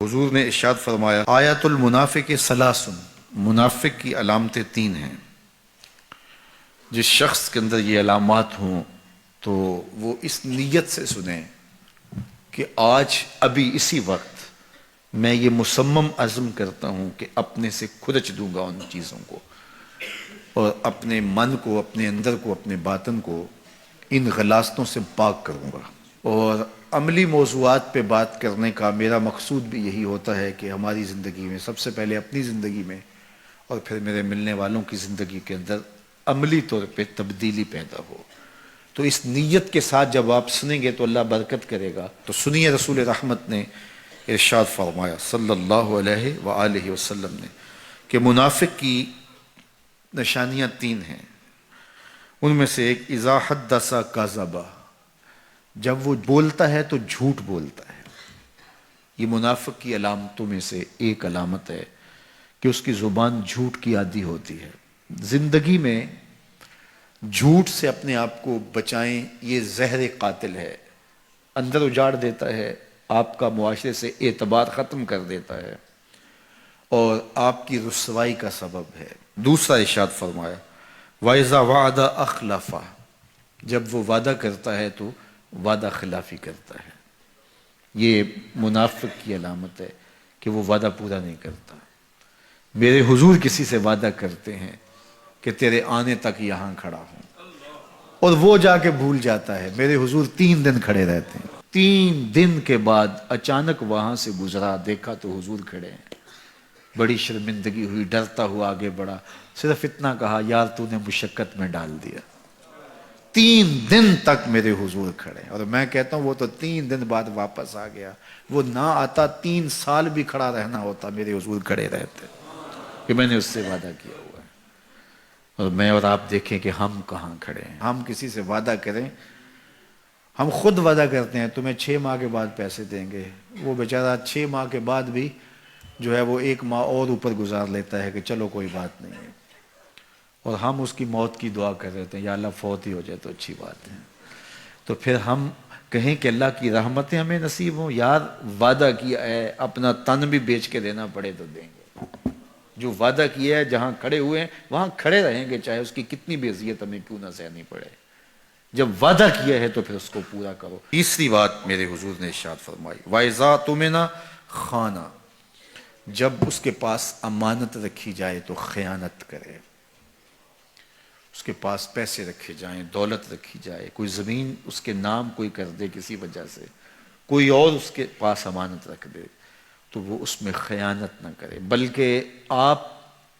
حضور نے ارشاد فرمایا آیت المنافق ثلاث، منافق کی علامتیں تین ہیں۔ جس شخص کے اندر یہ علامات ہوں تو وہ اس نیت سے سنیں کہ آج ابھی اسی وقت میں یہ مصمم عزم کرتا ہوں کہ اپنے سے کھرچ دوں گا ان چیزوں کو، اور اپنے من کو، اپنے اندر کو، اپنے باطن کو ان غلاظتوں سے پاک کروں گا۔ اور عملی موضوعات پہ بات کرنے کا میرا مقصود بھی یہی ہوتا ہے کہ ہماری زندگی میں، سب سے پہلے اپنی زندگی میں اور پھر میرے ملنے والوں کی زندگی کے اندر عملی طور پہ تبدیلی پیدا ہو۔ تو اس نیت کے ساتھ جب آپ سنیں گے تو اللہ برکت کرے گا۔ تو سنیے رسول رحمت نے ارشاد فرمایا صلی اللہ علیہ وآلہ وسلم نے کہ منافق کی نشانیاں تین ہیں۔ ان میں سے ایک اذا حدث کذب، جب وہ بولتا ہے تو جھوٹ بولتا ہے۔ یہ منافق کی علامتوں میں سے ایک علامت ہے کہ اس کی زبان جھوٹ کی عادی ہوتی ہے۔ زندگی میں جھوٹ سے اپنے آپ کو بچائیں، یہ زہر قاتل ہے، اندر اجاڑ دیتا ہے، آپ کا معاشرے سے اعتبار ختم کر دیتا ہے اور آپ کی رسوائی کا سبب ہے۔ دوسرا ارشاد فرمایا وَإِذَا وَعَدَ أَخْلَفَ، جب وہ وعدہ کرتا ہے تو وعدہ خلافی کرتا ہے۔ یہ منافق کی علامت ہے کہ وہ وعدہ پورا نہیں کرتا۔ میرے حضور کسی سے وعدہ کرتے ہیں کہ تیرے آنے تک یہاں کھڑا ہوں، اور وہ جا کے بھول جاتا ہے۔ میرے حضور 3 دن کھڑے رہتے ہیں، 3 دن کے بعد اچانک وہاں سے گزرا، دیکھا تو حضور کھڑے ہیں۔ بڑی شرمندگی ہوئی، ڈرتا ہوا آگے بڑھا، صرف اتنا کہا یار تو نے مشقت میں ڈال دیا۔ 3 دن تک میرے حضور کھڑے، اور میں کہتا ہوں وہ تو 3 دن بعد واپس آ گیا۔ وہ نہ آتا 3 سال بھی کھڑا رہنا ہوتا، میرے حضور کھڑے رہتے کہ میں نے اس سے وعدہ کیا ہوا ہے۔ اور میں اور آپ دیکھیں کہ ہم کہاں کھڑے ہیں۔ ہم کسی سے وعدہ کریں، ہم خود وعدہ کرتے ہیں تمہیں 6 ماہ کے بعد پیسے دیں گے، وہ بیچارہ 6 ماہ کے بعد بھی جو ہے وہ 1 ماہ اور اوپر گزار لیتا ہے کہ چلو کوئی بات نہیں ہے، اور ہم اس کی موت کی دعا کر رہے ہیں یا اللہ فوت ہی ہو جائے تو اچھی بات ہے۔ تو پھر ہم کہیں کہ اللہ کی رحمتیں ہمیں نصیب ہوں، یار وعدہ کیا ہے اپنا تن بھی بیچ کے دینا پڑے تو دیں گے۔ جو وعدہ کیا ہے جہاں کھڑے ہوئے ہیں وہاں کھڑے رہیں گے، چاہے اس کی کتنی بھی اذیت ہمیں کیوں نہ سہنی پڑے۔ جب وعدہ کیا ہے تو پھر اس کو پورا کرو۔ تیسری بات میرے حضور نے ارشاد فرمائی وَإِذَا تُؤْمِنَ خَانَ، جب اس کے پاس امانت رکھی جائے تو خیانت کرے۔ اس کے پاس پیسے رکھے جائیں، دولت رکھی جائے، کوئی زمین اس کے نام کوئی کر دے کسی وجہ سے، کوئی اور اس کے پاس امانت رکھ دے تو وہ اس میں خیانت نہ کرے، بلکہ آپ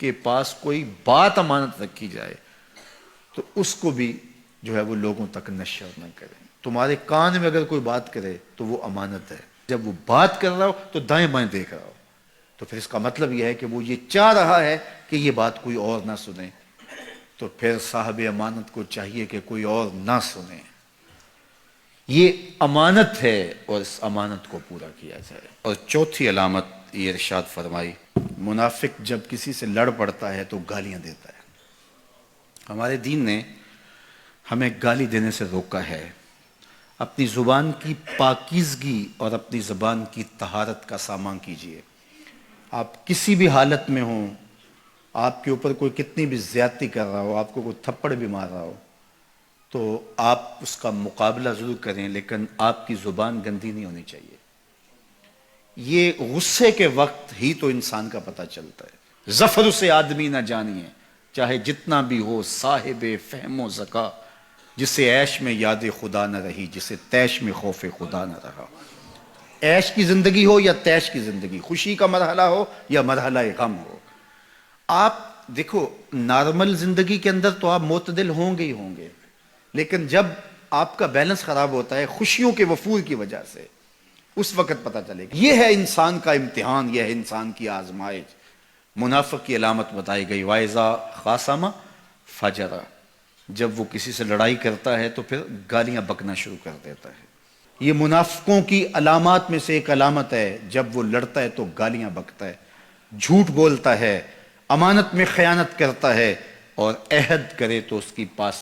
کے پاس کوئی بات امانت رکھی جائے تو اس کو بھی جو ہے وہ لوگوں تک نشر نہ کرے۔ تمہارے کان میں اگر کوئی بات کرے تو وہ امانت ہے، جب وہ بات کر رہا ہو تو دائیں بائیں دیکھ رہا ہو، تو پھر اس کا مطلب یہ ہے کہ وہ یہ چاہ رہا ہے کہ یہ بات کوئی اور نہ سنے، تو پھر صاحب امانت کو چاہیے کہ کوئی اور نہ سنے۔ یہ امانت ہے اور اس امانت کو پورا کیا جائے۔ اور چوتھی علامت یہ ارشاد فرمائی منافق جب کسی سے لڑ پڑتا ہے تو گالیاں دیتا ہے۔ ہمارے دین نے ہمیں گالی دینے سے روکا ہے۔ اپنی زبان کی پاکیزگی اور اپنی زبان کی طہارت کا سامان کیجیے۔ آپ کسی بھی حالت میں ہوں، آپ کے اوپر کوئی کتنی بھی زیادتی کر رہا ہو، آپ کو کوئی تھپڑ بھی مار رہا ہو، تو آپ اس کا مقابلہ ضرور کریں، لیکن آپ کی زبان گندی نہیں ہونی چاہیے۔ یہ غصے کے وقت ہی تو انسان کا پتہ چلتا ہے۔ ظفر اسے آدمی نہ جانیے چاہے جتنا بھی ہو صاحب فہم و ذکا، جسے عیش میں یاد خدا نہ رہی، جسے تیش میں خوف خدا نہ رہا۔ عیش کی زندگی ہو یا تیش کی زندگی، خوشی کا مرحلہ ہو یا مرحلہ غم ہو، آپ دیکھو نارمل زندگی کے اندر تو آپ معتدل ہوں گے ہی ہوں گے، لیکن جب آپ کا بیلنس خراب ہوتا ہے خوشیوں کے وفور کی وجہ سے، اس وقت پتہ چلے گا۔ یہ ہے انسان کا امتحان، یہ ہے انسان کی آزمائش۔ منافق کی علامت بتائی گئی وَإِذَا خَاصَمَ فَجَرَ، جب وہ کسی سے لڑائی کرتا ہے تو پھر گالیاں بکنا شروع کر دیتا ہے۔ یہ منافقوں کی علامات میں سے ایک علامت ہے، جب وہ لڑتا ہے تو گالیاں بکتا ہے، جھوٹ بولتا ہے، امانت میں خیانت کرتا ہے، اور عہد کرے تو اس کی پاس